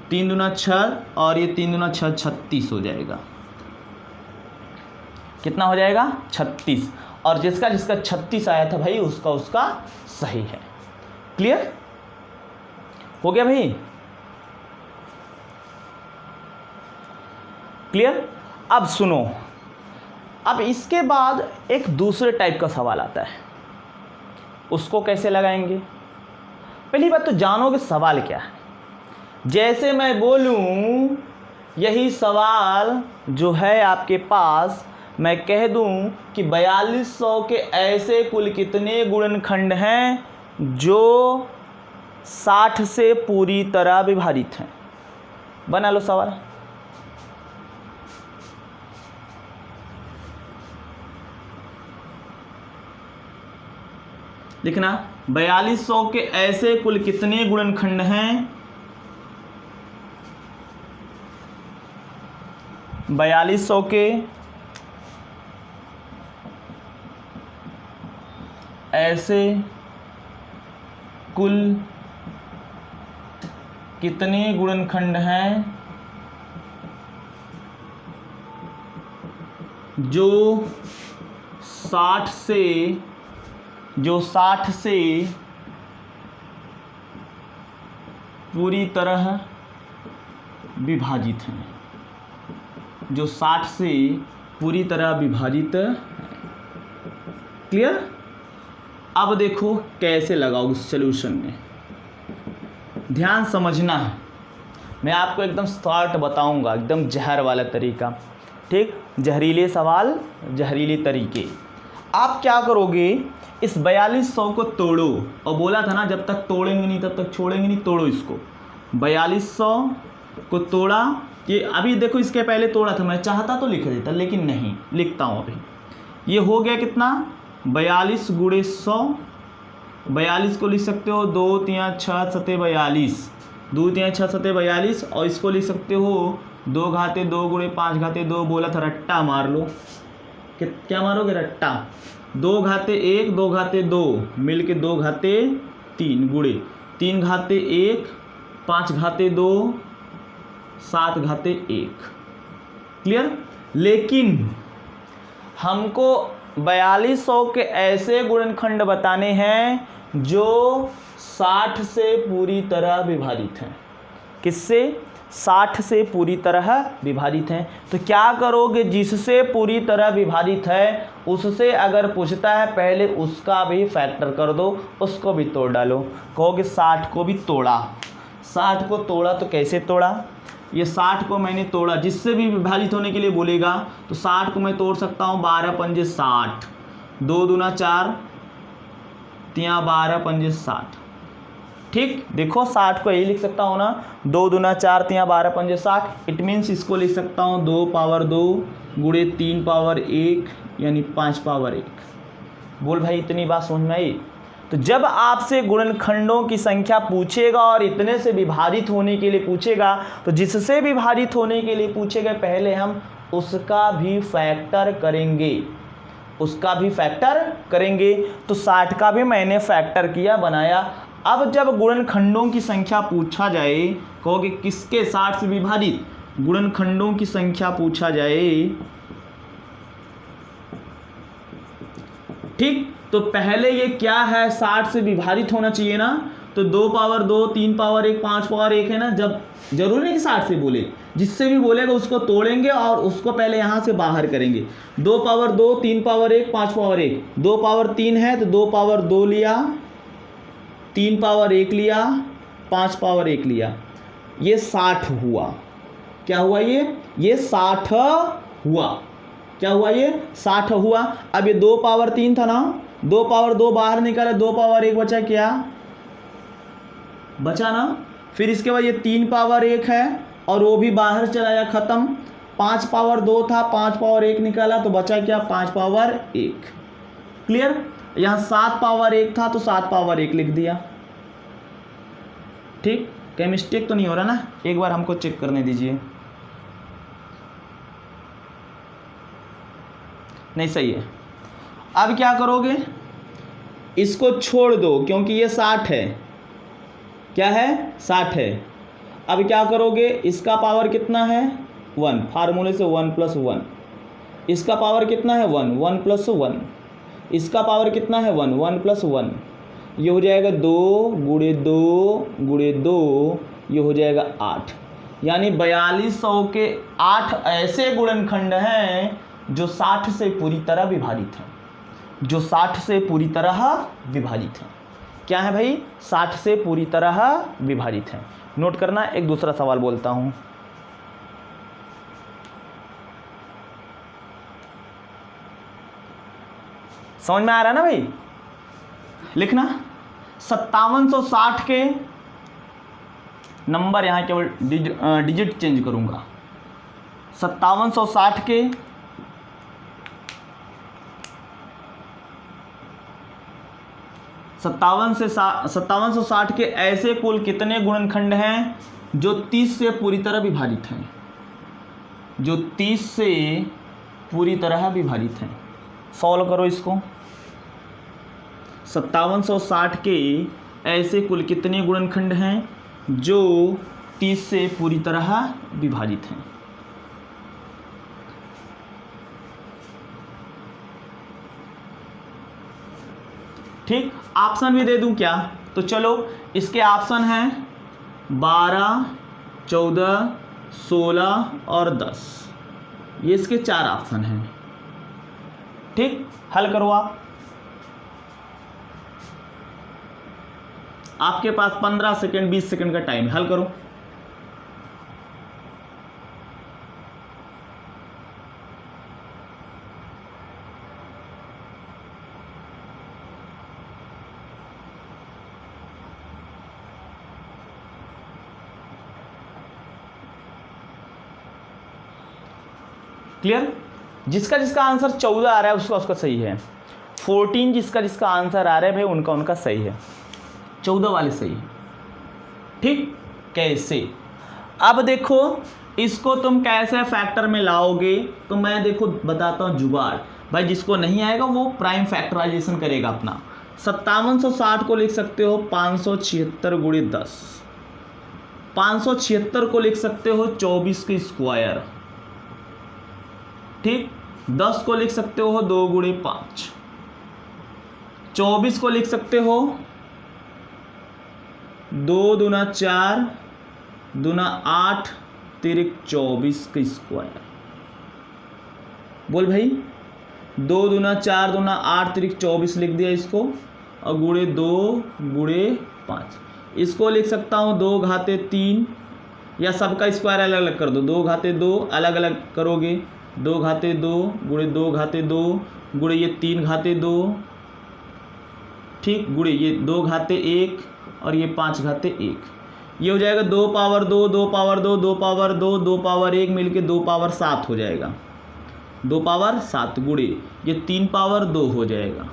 3 दूना 6 और ये 3 दूना 6 36 हो जाएगा। कितना हो जाएगा 36, और जिसका 36 आया था भाई उसका सही है। क्लियर हो गया भाई? क्लियर? अब सुनो, अब इसके बाद एक दूसरे टाइप का सवाल आता है, उसको कैसे लगाएंगे? पहली बात तो जानोगे सवाल क्या है। जैसे मैं बोलूं यही सवाल जो है आपके पास, मैं कह दूं कि 4200 के ऐसे कुल कितने गुणनखंड हैं जो 60 से पूरी तरह विभाजित हैं। बना लो सवाल। लिखना 4200 के ऐसे कुल कितने गुणनखंड हैं, 4200 के ऐसे कुल कितने गुणनखंड हैं जो 60 से पूरी तरह विभाजित हैं, जो 60 से पूरी तरह विभाजित है। क्लियर? अब देखो कैसे लगाओगे सॉल्यूशन में, ध्यान समझना है। मैं आपको एकदम शॉर्ट बताऊंगा, एकदम जहर वाला तरीका। ठीक, जहरीले सवाल, जहरीले तरीके। आप क्या करोगे, इस 4200 को तोड़ो, और बोला था ना जब तक तोड़ेंगे नहीं तब तक छोड़ेंगे नहीं, तोड़ो इसको। 4200 को तोड़ा, ये अभी देखो इसके पहले तोड़ा था, मैं चाहता तो लिख देता लेकिन नहीं लिखता हूँ अभी। ये हो गया कितना 42 × 100, 42 को लिख सकते हो 2 3 6 7 42, 2 3 6 7 42, और इसको लिख सकते हो 2 घाते 2 × 5 घाते 2, बोला था रट्टा मार लो। क्या मारोगे? रट्टा। 2 घाते 1 2 घाते 2 मिल के 2 घाते 3 गुणे 3 घाते 1 5 घाते 2 7 घाते 1। क्लियर? लेकिन हमको 4200 के ऐसे गुणनखंड बताने हैं जो 60 से पूरी तरह विभाजित हैं। किससे? 60 से पूरी तरह विभाजित हैं। तो क्या करोगे, जिससे पूरी तरह विभाजित है उससे अगर पूछता है पहले उसका भी फैक्टर कर दो, उसको भी तोड़ डालो। कहोगे 60 को भी तोड़ा, 60 को तोड़ा तो कैसे तोड़ा? ये 60 को मैंने तोड़ा, जिससे भी विभाजित होने के लिए बोलेगा तो 60 को मैं तोड़ सकता हूँ 12 पंजे 60, 2 दूना 4 तिया 12 पंजे 60। ठीक, देखो 60 को यही लिख सकता हूँ ना, 2 दूना 4 तिया 12 पंजे 60। इट मीन्स इसको लिख सकता हूँ 2 पावर 2 गुणे 3 पावर 1 यानी 5 पावर 1। बोल भाई इतनी बात समझ में आई? तो जब आपसे गुणनखंडों की संख्या पूछेगा और इतने से विभाजित होने के लिए पूछेगा, तो जिससे विभाजित होने के लिए पूछेगा पहले हम उसका भी फैक्टर करेंगे, उसका भी फैक्टर करेंगे। तो 60 का भी मैंने फैक्टर किया, बनाया। अब जब गुणनखंडों की संख्या पूछा जाए, कहोगे किसके 60 से विभाजित गुणनखंडों की संख्या पूछा जाए, ठीक, तो पहले ये क्या है 60 से विभाजित होना चाहिए ना, तो 2 पावर 2 3 पावर 1 5 पावर 1 है ना। जब जरूरी नहीं कि 60 से बोले, जिससे भी बोलेगा उसको तोड़ेंगे और उसको पहले यहाँ से बाहर करेंगे। 2 पावर 2 3 पावर 1 5 पावर 1, 2 पावर 3 है तो 2 पावर 2 लिया, 3 पावर 1 लिया, 5 पावर 1 लिया, ये 60 हुआ। क्या हुआ? ये 60 हुआ। क्या हुआ? ये 60 हुआ। अब ये 2 पावर 3 था ना, 2 पावर 2 बाहर निकाला, 2 पावर 1 बचा, क्या बचा ना। फिर इसके बाद ये 3 पावर 1 है और वो भी बाहर चला गया, खत्म। 5 पावर 2 था, 5 पावर 1 निकाला तो बचा क्या 5 पावर 1। क्लियर? यहाँ 7 पावर 1 था तो 7 पावर 1 लिख दिया। ठीक, कहीं मिस्टेक तो नहीं हो रहा ना? एक बार हमको चेक करने दीजिए। नहीं सही है। अब क्या करोगे, इसको छोड़ दो क्योंकि ये 60 है, क्या है 60 है। अब क्या करोगे, इसका पावर कितना है 1, फार्मूले से 1 + 1, इसका पावर कितना है 1, 1 + 1, इसका पावर कितना है 1, 1 + 1, ये हो जाएगा 2 × 2 × 2, ये हो जाएगा 8। यानी 4200 के 8 ऐसे गुणनखंड हैं जो 60 से पूरी तरह विभाजित हैं, जो 60 से पूरी तरह विभाजित हैं। क्या है भाई, 60 से पूरी तरह विभाजित हैं। नोट करना। एक दूसरा सवाल बोलता हूं, समझ में आ रहा है ना भाई, लिखना। 5760 के नंबर यहां केवल डिजिट चेंज करूंगा। 5760 के 5760 के ऐसे कुल कितने गुणनखंड हैं जो 30 से पूरी तरह विभाजित हैं, जो 30 से पूरी तरह विभाजित हैं। सॉल्व करो इसको। 5760 के ऐसे कुल कितने गुणनखंड हैं जो 30 से पूरी तरह विभाजित हैं। ठीक, ऑप्शन भी दे दूं क्या, तो चलो इसके ऑप्शन हैं 12, 14, 16 और 10, ये इसके 4 ऑप्शन हैं। ठीक, हल करो आप। आपके पास 15 सेकंड 20 सेकंड का टाइम, हल करो। क्लियर। जिसका जिसका आंसर 14 आ रहा है उसका सही है। 14 जिसका आंसर आ रहा है भाई उनका सही है, 14 वाले सही है। ठीक, कैसे, अब देखो इसको तुम कैसे फैक्टर में लाओगे, तो मैं देखो बताता हूँ जुगाड़। भाई जिसको नहीं आएगा वो प्राइम फैक्टराइजेशन करेगा अपना। 5760 को लिख सकते हो 576 × 10, 576 को लिख सकते हो 24 के स्क्वायर। ठीक, 10 को लिख सकते हो 2 × 5, 24 को लिख सकते हो 2 दूना 4 दूना 8 तिरिक 24 का स्क्वायर। बोल भाई, 2 दूना 4 दूना 8 तिरिक 24 लिख दिया इसको, और गुणे 2 × 5 इसको लिख सकता हूँ 2 घाते 3, या सबका स्क्वायर अलग अलग कर दो, 2 घाते 2 अलग अलग करोगे, 2 घाते 2 गुणे 2 घाते 2 गुणे ये 3 घाते 2, ठीक, गुणे ये 2 घाते 1 और ये 5 घाते 1, ये हो जाएगा 2 पावर 2 2 पावर 2 2 पावर 2 2 पावर 1 मिलके 2 पावर 7 हो जाएगा, 2 पावर 7 गुणे ये 3 पावर 2 हो जाएगा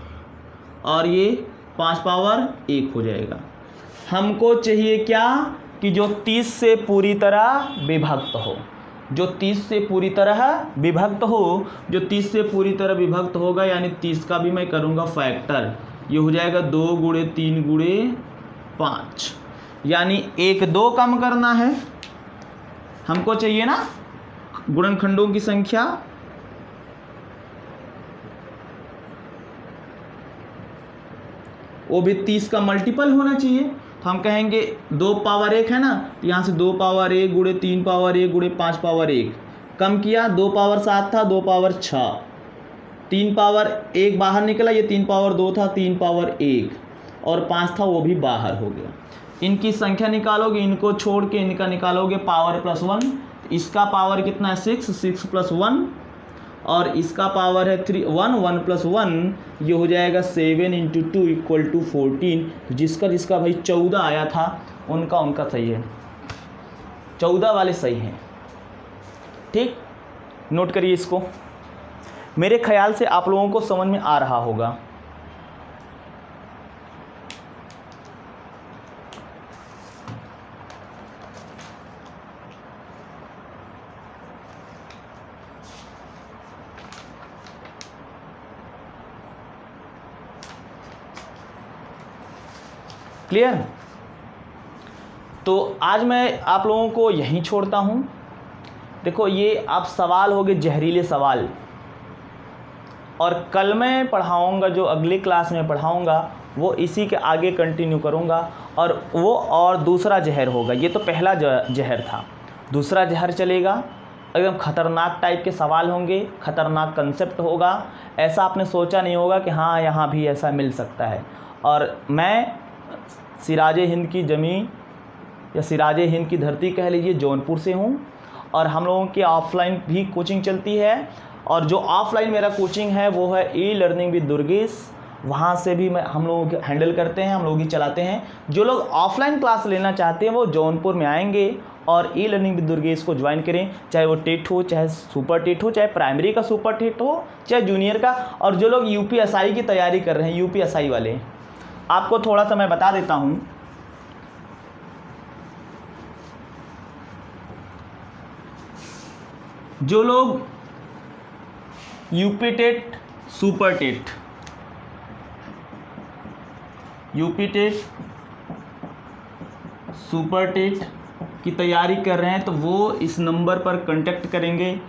और ये 5 पावर 1 हो जाएगा। हमको चाहिए क्या, कि जो 30 से पूरी तरह विभक्त हो, जो 30 से पूरी तरह विभक्त हो, जो 30 से पूरी तरह विभक्त होगा, यानी 30 का भी मैं करूँगा फैक्टर, ये हो जाएगा 2 × 3 × 5, यानी 1 2 कम करना है हमको, चाहिए ना गुणनखंडों की संख्या। वो भी 30 का मल्टीपल होना चाहिए, तो हम कहेंगे 2 पावर 1 है ना, तो यहाँ से 2 पावर 1 गुणे 3 पावर 1 गुणे 5 पावर 1 कम किया, 2 पावर 7 था 2 पावर 6, 3 पावर 1 बाहर निकला, ये 3 पावर 2 था 3 पावर 1 और 5 था वो भी बाहर हो गया। इनकी संख्या निकालोगे, इनको छोड़ के इनका निकालोगे पावर +1, इसका पावर कितना है 6 6 + 1 और इसका पावर है 3 1 1 + 1, ये हो जाएगा 7 × 2 = 14। जिसका जिसका भाई 14 आया था उनका सही है, 14 वाले सही हैं। ठीक, नोट करिए इसको। मेरे ख्याल से आप लोगों को समझ में आ रहा होगा। क्लियर। तो आज मैं आप लोगों को यहीं छोड़ता हूँ। देखो ये आप सवाल हो गए जहरीले सवाल, और कल मैं पढ़ाऊँगा, जो अगली क्लास में पढ़ाऊँगा वो इसी के आगे कंटिन्यू करूँगा, और वो और दूसरा जहर होगा। ये तो पहला जहर था, दूसरा जहर चलेगा। एकदम खतरनाक टाइप के सवाल होंगे, खतरनाक कंसेप्ट होगा, ऐसा आपने सोचा नहीं होगा कि हाँ यहाँ भी ऐसा मिल सकता है। और मैं सिराजे हिंद की ज़मीन या सिराजे हिंद की धरती कह लीजिए, जौनपुर से हूँ, और हम लोगों की ऑफलाइन भी कोचिंग चलती है, और जो ऑफलाइन मेरा कोचिंग है वो है ई लर्निंग विद दुर्गेश। वहाँ से भी हम लोग हैंडल करते हैं, हम लोग ही चलाते हैं। जो लोग ऑफलाइन क्लास लेना चाहते हैं वो जौनपुर में आएंगे और ई लर्निंग विद दुर्गेश को ज्वाइन करें, चाहे वो टेट हो, चाहे सुपर टेट हो, चाहे प्राइमरी का सुपर टेट हो, चाहे जूनियर का। और जो लोग यूपीएसआई की तैयारी कर रहे हैं, यूपीएसआई वाले, आपको थोड़ा सा मैं बता देता हूँ। जो लोग UP TET, super TET, UP TET, super TET की तैयारी कर रहे हैं तो वो इस नंबर पर कांटेक्ट करेंगे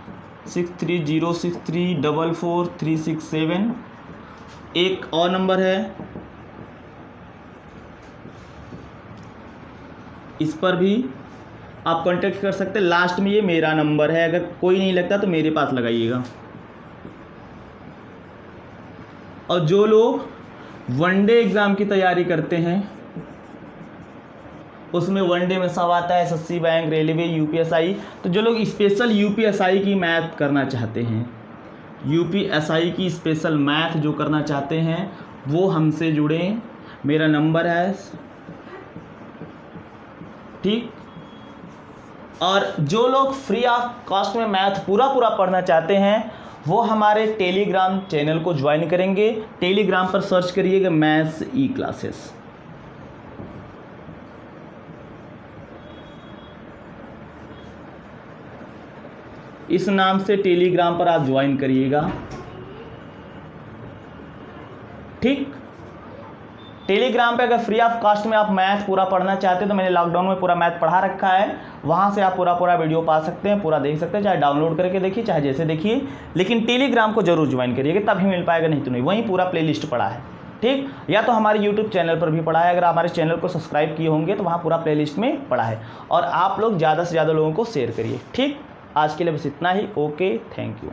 6306344367। एक और नंबर है, इस पर भी आप कांटेक्ट कर सकते हैं। लास्ट में ये मेरा नंबर है, अगर कोई नहीं लगता तो मेरे पास लगाइएगा। और जो लोग वनडे एग्ज़ाम की तैयारी करते हैं, उसमें वनडे में सब आता है, एसएससी, बैंक, रेलवे, यूपीएसआई। तो जो लोग स्पेशल यूपीएसआई की मैथ करना चाहते हैं, यूपीएसआई की स्पेशल मैथ जो करना चाहते हैं, वो हमसे जुड़ें। मेरा नंबर है, ठीक। और जो लोग फ्री ऑफ कॉस्ट में मैथ पूरा पढ़ना चाहते हैं वो हमारे टेलीग्राम चैनल को ज्वाइन करेंगे। टेलीग्राम पर सर्च करिएगा मैथ्स ई क्लासेस। इस नाम से टेलीग्राम पर आप ज्वाइन करिएगा, ठीक। टेलीग्राम पे अगर फ्री ऑफ कॉस्ट में आप मैथ पूरा पढ़ना चाहते हैं तो मैंने लॉकडाउन में पूरा मैथ पढ़ा रखा है, वहाँ से आप पूरा वीडियो पा सकते हैं, पूरा देख सकते हैं, चाहे डाउनलोड करके देखिए, चाहे जैसे देखिए। लेकिन टेलीग्राम को जरूर ज्वाइन करिएगा, तभी मिल पाएगा, नहीं तो नहीं। वहीं पूरा प्लेलिस्ट पड़ा है, ठीक। या तो हमारे यूट्यूब चैनल पर भी पड़ा है, अगर हमारे चैनल को सब्सक्राइब किए होंगे तो वहाँ पूरा प्लेलिस्ट में पड़ा है। और आप लोग ज़्यादा से ज़्यादा लोगों को शेयर करिए, ठीक। आज के लिए बस इतना ही। Okay, thank you.